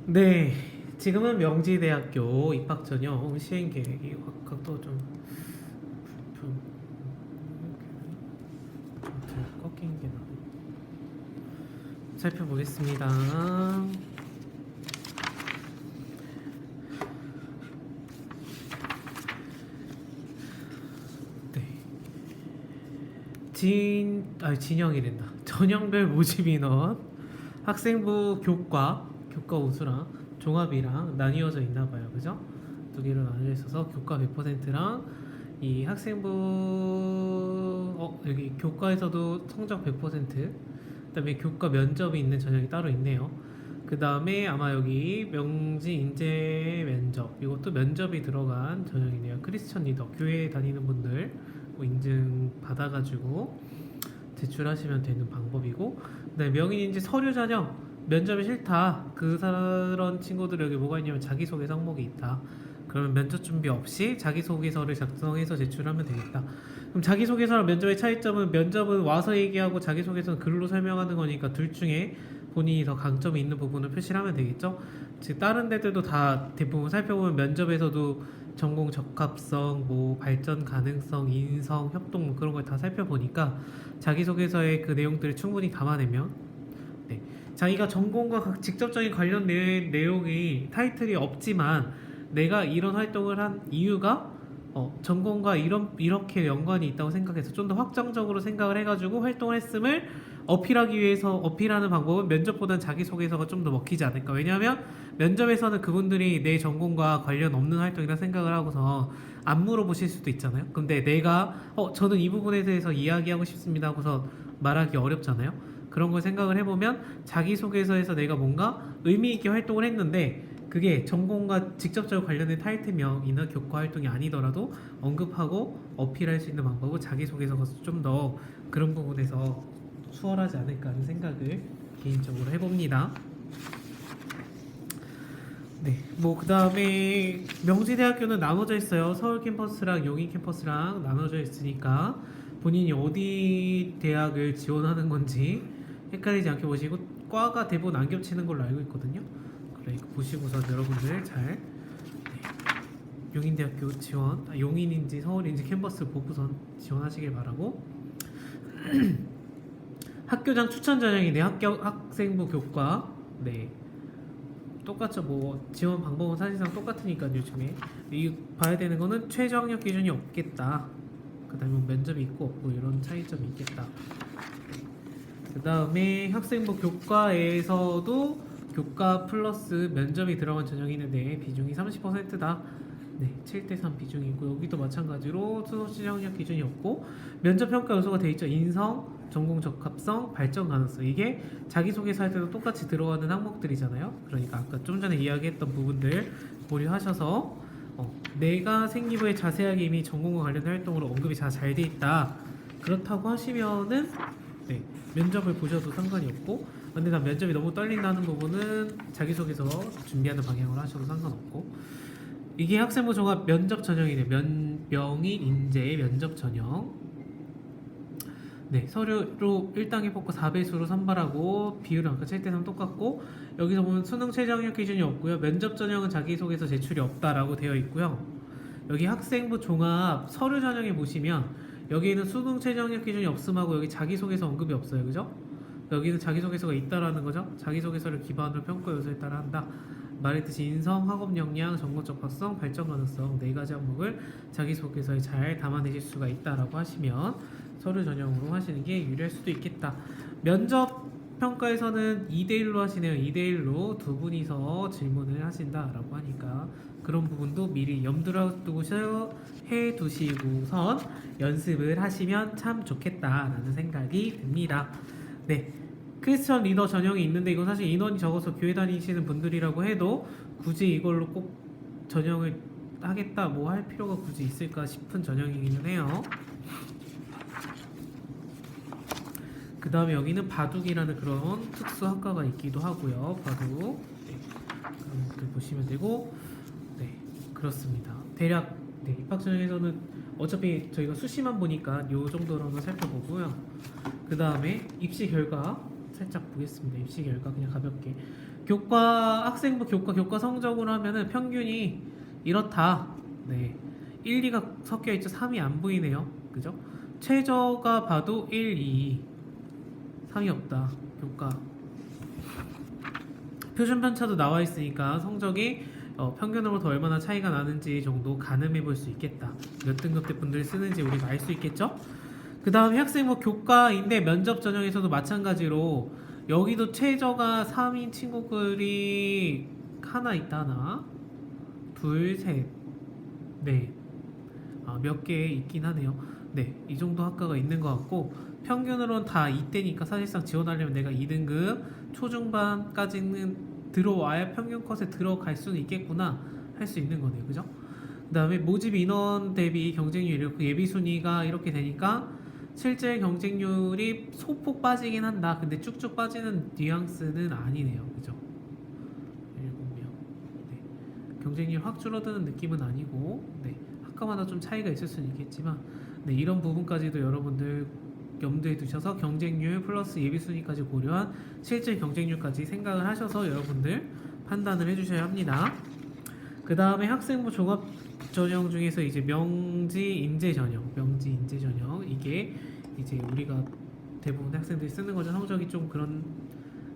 네, 지금은 명지대학교 입학 전형 시행 계획이 각도 좀 꺾인 게 나네. 살펴보겠습니다. 네, 진영이란다. 전형별 모집 인원, 학생부 교과 우수랑 종합이랑 나뉘어져 있나 봐요. 그죠? 두 개로 나뉘어 있어서 교과 100%랑 이 학생부 여기 교과에서도 성적 100%, 그다음에 교과 면접이 있는 전형이 따로 있네요. 그다음에 아마 여기 명지 인재 면접, 이것도 면접이 들어간 전형이네요. 크리스천 리더 교회 다니는 분들 뭐 인증 받아가지고 제출하시면 되는 방법이고, 그다음에 명인인지 서류 전형 면접이 싫다 그런 친구들 여기 뭐가 있냐면 자기소개서 항목이 있다. 그러면 면접 준비 없이 자기소개서를 작성해서 제출하면 되겠다. 그럼 자기소개서랑 면접의 차이점은, 면접은 와서 얘기하고 자기소개서는 글로 설명하는 거니까 둘 중에 본인이 더 강점이 있는 부분을 표시를 하면 되겠죠. 즉 다른 데들도 다 대부분 살펴보면 면접에서도 전공 적합성, 뭐 발전 가능성, 인성, 협동 뭐 그런 걸 다 살펴보니까 자기소개서의 그 내용들을 충분히 담아내면, 네, 자기가 전공과 직접적인 관련 내용이 타이틀이 없지만 내가 이런 활동을 한 이유가 전공과 이렇게 연관이 있다고 생각해서 좀 더 확정적으로 생각을 해가지고 활동을 했음을 어필하기 위해서, 어필하는 방법은 면접보다는 자기소개서가 좀 더 먹히지 않을까. 왜냐하면 면접에서는 그분들이 내 전공과 관련 없는 활동이라 생각을 하고서 안 물어보실 수도 있잖아요. 근데 내가 저는 이 부분에 대해서 이야기하고 싶습니다 하고서 말하기 어렵잖아요. 그런 걸 생각을 해보면 자기소개서에서 내가 뭔가 의미 있게 활동을 했는데 그게 전공과 직접적으로 관련된 타이틀명이나 교과 활동이 아니더라도 언급하고 어필할 수 있는 방법은 자기소개서가 좀 더 그런 부분에서 수월하지 않을까 하는 생각을 개인적으로 해봅니다. 네, 뭐 그 다음에 명지대학교는 나눠져 있어요. 서울 캠퍼스랑 용인 캠퍼스랑 나눠져 있으니까 본인이 어디 대학을 지원하는 건지 헷갈리지 않게 보시고, 과가 대부분 안 겹치는 걸로 알고 있거든요. 그래, 이거 보시고서 여러분들 잘, 네, 용인대학교 지원, 용인인지 서울인지 캠퍼스 보고선 지원하시길 바라고. 학교장 추천 전형이네. 학생부 교과. 네, 똑같죠. 뭐 지원 방법은 사실상 똑같으니까 요즘에 이 봐야 되는 거는 최저 학력 기준이 없겠다. 그다음에 뭐 면접이 있고 없고 이런 차이점이 있겠다. 그다음에 학생부 교과에서도 교과 플러스 면접이 들어간 전형이 있는데 비중이 30%다. 네, 7대3 비중이고, 여기도 마찬가지로 수시 학력 기준이 없고 면접 평가 요소가 돼 있죠. 인성, 전공 적합성, 발전 가능성. 이게 자기소개서 할 때도 똑같이 들어가는 항목들이잖아요. 그러니까 아까 좀 전에 이야기했던 부분들 고려하셔서 내가 생기부에 자세하게 이미 전공과 관련 활동으로 언급이 잘 돼 있다. 그렇다고 하시면은, 네, 면접을 보셔도 상관이 없고, 근데 난 면접이 너무 떨린다는 부분은 자기소개서 준비하는 방향으로 하셔도 상관없고, 이게 학생부 종합 면접 전형이네. 명인 인재의 면접 전형. 네, 서류로 1단계 뽑고 4배수로 선발하고 비율은 아까 7대3 똑같고, 여기서 보면 수능 최저 학력 기준이 없고요. 면접 전형은 자기소개서 제출이 없다라고 되어 있고요. 여기 학생부 종합 서류 전형에 보시면 여기에는 수능 최저 학력 기준이 없음하고 여기 자기소개서 언급이 없어요. 그죠? 여기는 자기소개서가 있다라는 거죠. 자기소개서를 기반으로 평가 요소에 따라 한다. 말했듯이 인성, 학업 역량, 전공 적합성, 발전 가능성 네 가지 항목을 자기소개서에 잘 담아내실 수가 있다라고 하시면 서류 전형으로 하시는 게 유리할 수도 있겠다. 면접 평가에서는 2대1로 하시네요. 2대1로 두 분이서 질문을 하신다라고 하니까 그런 부분도 미리 염두를 두고서 해 두시고선 연습을 하시면 참 좋겠다라는 생각이 듭니다. 네, 크리스천 리더 전형이 있는데 이건 사실 인원이 적어서 교회 다니시는 분들이라고 해도 굳이 이걸로 꼭 전형을 하겠다 뭐 할 필요가 굳이 있을까 싶은 전형이기는 해요. 그 다음에 여기는 바둑이라는 그런 특수 학과가 있기도 하고요. 바둑. 네, 그런 것들 보시면 되고, 네, 그렇습니다. 대략, 네, 입학 전형에서는 어차피 저희가 수시만 보니까 요 정도로는 살펴보고요. 그 다음에 입시 결과 살짝 보겠습니다. 입시 결과 그냥 가볍게 교과 학생부 교과 성적으로 하면은 평균이 이렇다. 네. 1, 2가 섞여 있죠. 3이 안 보이네요. 그죠? 최저가 봐도 1, 2, 3이 없다. 교과. 표준 편차도 나와 있으니까 성적이 평균으로부터 얼마나 차이가 나는지 정도 가늠해 볼 수 있겠다. 몇 등급대 분들이 쓰는지 우리가 알 수 있겠죠? 그 다음에 학생부 교과인데 면접 전형에서도 마찬가지로 여기도 최저가 3인 친구들이 하나 있다. 하나 둘, 셋, 넷. 몇 개 있긴 하네요. 네, 이 정도 학과가 있는 것 같고 평균으로는 다 이때니까 사실상 지원하려면 내가 2등급 초중반까지는 들어와야 평균 컷에 들어갈 수는 있겠구나 할 수 있는 거네요. 그죠? 그 다음에 모집 인원 대비 경쟁률 이렇게 예비 순위가 이렇게 되니까 실제 경쟁률이 소폭 빠지긴 한다. 근데 쭉쭉 빠지는 뉘앙스는 아니네요. 그죠? 7명. 네. 경쟁률 확 줄어드는 느낌은 아니고 네. 학과마다 좀 차이가 있을 수는 있겠지만 네, 이런 부분까지도 여러분들 염두에 두셔서 경쟁률 플러스 예비순위까지 고려한 실제 경쟁률까지 생각을 하셔서 여러분들 판단을 해주셔야 합니다. 그 다음에 학생부 종합 전형 중에서 이제 명지 인재 전형, 이게 이제 우리가 대부분 학생들이 쓰는 거죠. 성적이 좀 그런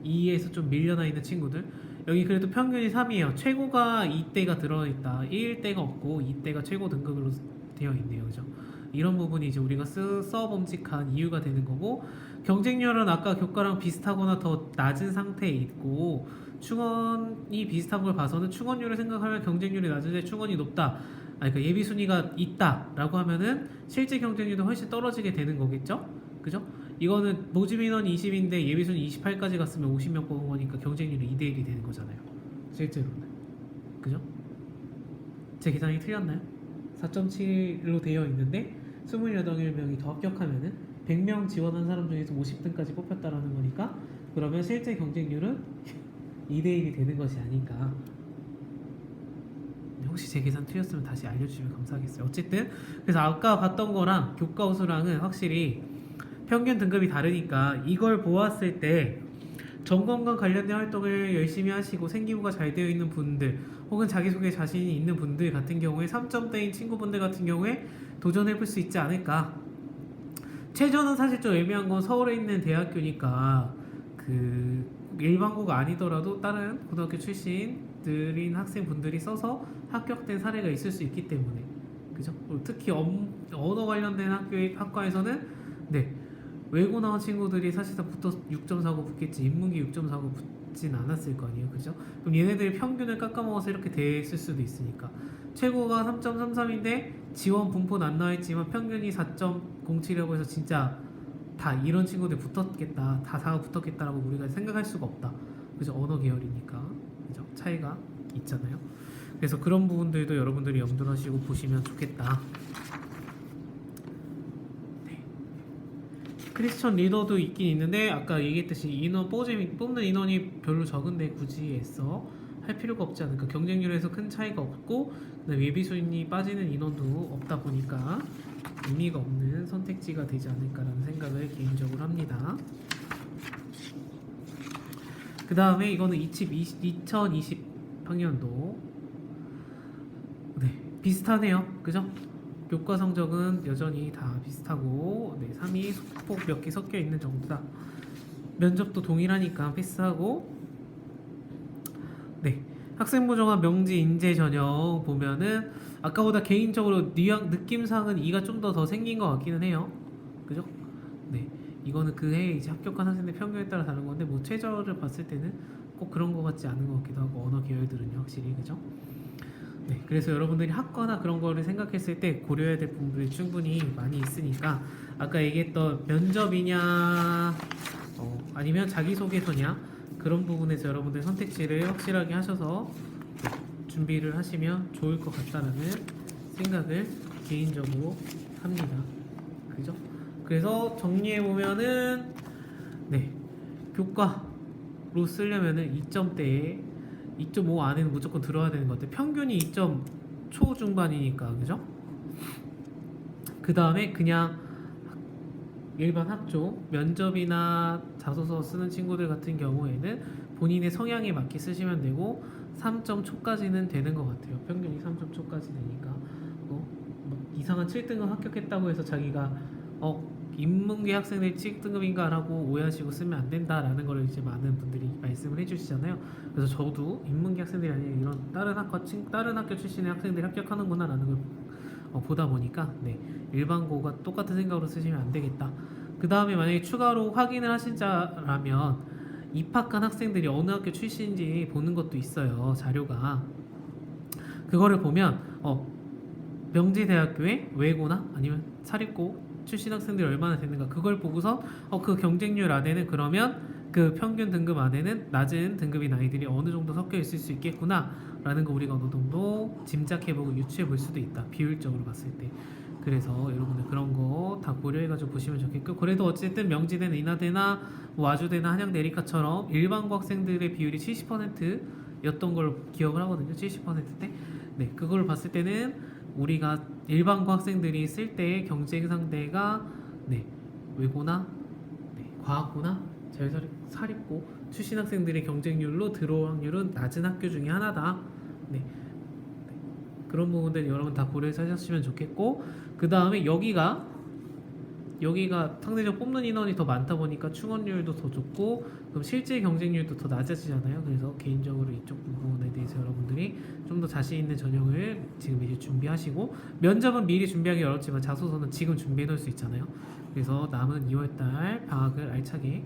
2에서 좀 밀려나 있는 친구들. 여기 그래도 평균이 3이에요. 최고가 2대가 들어있다. 1대가 없고 2대가 최고 등급으로 되어 있네요. 그죠? 이런 부분이 이제 우리가 써봄직한 이유가 되는 거고 경쟁률은 아까 교과랑 비슷하거나 더 낮은 상태에 있고 충원이 비슷한 걸 봐서는 충원율을 생각하면 경쟁률이 낮은데 충원이 높다. 그러니까 예비 순위가 있다라고 하면은 실제 경쟁률도 훨씬 떨어지게 되는 거겠죠? 그죠? 이거는 모집 인원이 20인데 예비 순위 28까지 갔으면 50명 뽑은 거니까 경쟁률이 2대 1이 되는 거잖아요. 실제로는. 그죠? 제 계산이 틀렸나요? 4.7로 되어 있는데 28명이 더 합격하면은 100명 지원한 사람 중에서 50등까지 뽑혔다라는 거니까 그러면 실제 경쟁률은 2대 1이 되는 것이 아닌가. 혹시 제 계산 틀렸으면 다시 알려주시면 감사하겠어요. 어쨌든 그래서 아까 봤던 거랑 교과 우수랑은 확실히 평균 등급이 다르니까 이걸 보았을 때 전공과 관련된 활동을 열심히 하시고 생기부가 잘 되어 있는 분들 혹은 자기소개 자신이 있는 분들 같은 경우에 3점대인 친구분들 같은 경우에 도전해 볼 수 있지 않을까. 최저는 사실 좀 애매한 건 서울에 있는 대학교니까 그 일반고가 아니더라도 다른 고등학교 출신들인 학생분들이 써서 합격된 사례가 있을 수 있기 때문에 그죠? 특히 언어 관련된 학과에서는 네 외고 나온 친구들이 사실상 붙어 6.49 붙겠지 인문계 6.49 붙진 않았을 거 아니에요. 그죠? 그럼 얘네들이 평균을 깎아먹어서 이렇게 됐을 수도 있으니까 최고가 3.33인데 지원 분포는 안 나와있지만 평균이 4.07이라고 해서 진짜 다 이런 친구들 붙었겠다 다 4가 붙었겠다라고 우리가 생각할 수가 없다. 그죠? 언어 계열이니까 그죠? 차이가 있잖아요. 그래서 그런 부분들도 여러분들이 염두를 하시고 보시면 좋겠다. 크리스천 리더도 있긴 있는데 아까 얘기했듯이 인원 뽑는 인원이 별로 적은데 굳이 애써 할 필요가 없지 않을까. 경쟁률에서 큰 차이가 없고 예비순위 빠지는 인원도 없다 보니까 의미가 없는 선택지가 되지 않을까라는 생각을 개인적으로 합니다. 그 다음에 이거는 2020학년도 네 비슷하네요. 그죠? 교과 성적은 여전히 다 비슷하고 네, 3이 소폭 몇 개 섞여 있는 정도다. 면접도 동일하니까 패스하고 네 학생부 종합 명지 인재 전형 보면은 아까보다 개인적으로 느낌상은 2가 좀 더 생긴 것 같기는 해요. 그죠? 네 이거는 그 해에 이제 합격한 학생들 평균에 따라 다른 건데 뭐 최저를 봤을 때는 꼭 그런 것 같지 않은 것 같기도 하고 언어 계열들은요 확실히 그죠? 네, 그래서 여러분들이 학과나 그런 거를 생각했을 때 고려해야 될 부분들이 충분히 많이 있으니까 아까 얘기했던 면접이냐 아니면 자기소개서냐 그런 부분에서 여러분들 선택지를 확실하게 하셔서 준비를 하시면 좋을 것 같다라는 생각을 개인적으로 합니다. 그죠? 그래서 정리해보면은 네, 교과로 쓰려면은 2점대에 2.5 안에는 무조건 들어야 되는 것 같아요. 평균이 2점 초중반이니까 그죠? 그 다음에 그냥 일반 학종 면접이나 자소서 쓰는 친구들 같은 경우에는 본인의 성향에 맞게 쓰시면 되고 3.초까지는 되는 것 같아요. 평균이 3.초까지 되니까 뭐 이상한 7등급 합격했다고 해서 자기가 인문계 학생들 7등급인가라고 오해하시고 쓰면 안 된다라는 걸 이제 많은 분들이 말씀을 해주시잖아요. 그래서 저도 인문계 학생들이 아니라 이런 다른 학교 출신의 학생들이 합격하는구나라는 걸 보다 보니까 네, 일반고가 똑같은 생각으로 쓰시면 안 되겠다. 그 다음에 만약에 추가로 확인을 하신 자라면 입학한 학생들이 어느 학교 출신인지 보는 것도 있어요. 자료가. 그거를 보면 명지대학교의 외고나 아니면 사립고 출신 학생들이 얼마나 되는가 그걸 보고서 그 경쟁률 안에는 그러면 그 평균 등급 안에는 낮은 등급인 아이들이 어느 정도 섞여 있을 수 있겠구나 라는 거 우리가 어느 정도 짐작해보고 유추해 볼 수도 있다. 비율적으로 봤을 때. 그래서 여러분들 그런 거 다 고려해가지고 보시면 좋겠고, 그래도 어쨌든 명지대나 인하대나 뭐 와주대나 한양대 리카처럼 일반고 학생들의 비율이 70%였던 걸 기억을 하거든요. 70%대. 네, 그걸 봤을 때는 우리가 일반고 학생들이 쓸 때 경쟁 상대가 네, 외고나 네, 과학고나 사립고 출신 학생들의 경쟁률로 들어올 확률은 낮은 학교 중에 하나다. 네, 그런 부분들 여러분 다 고려해서 하셨으면 좋겠고, 그 다음에 여기가 상대적 뽑는 인원이 더 많다 보니까 충원율도 더 좋고 그럼 실제 경쟁률도 더 낮아지잖아요. 그래서 개인적으로 이쪽 부분에 대해서 여러분들이 좀 더 자신 있는 전형을 지금 미리 준비하시고, 면접은 미리 준비하기 어렵지만 자소서는 지금 준비해 놓을 수 있잖아요. 그래서 남은 2월달 방학을 알차게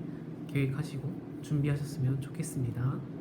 계획하시고 준비하셨으면 좋겠습니다.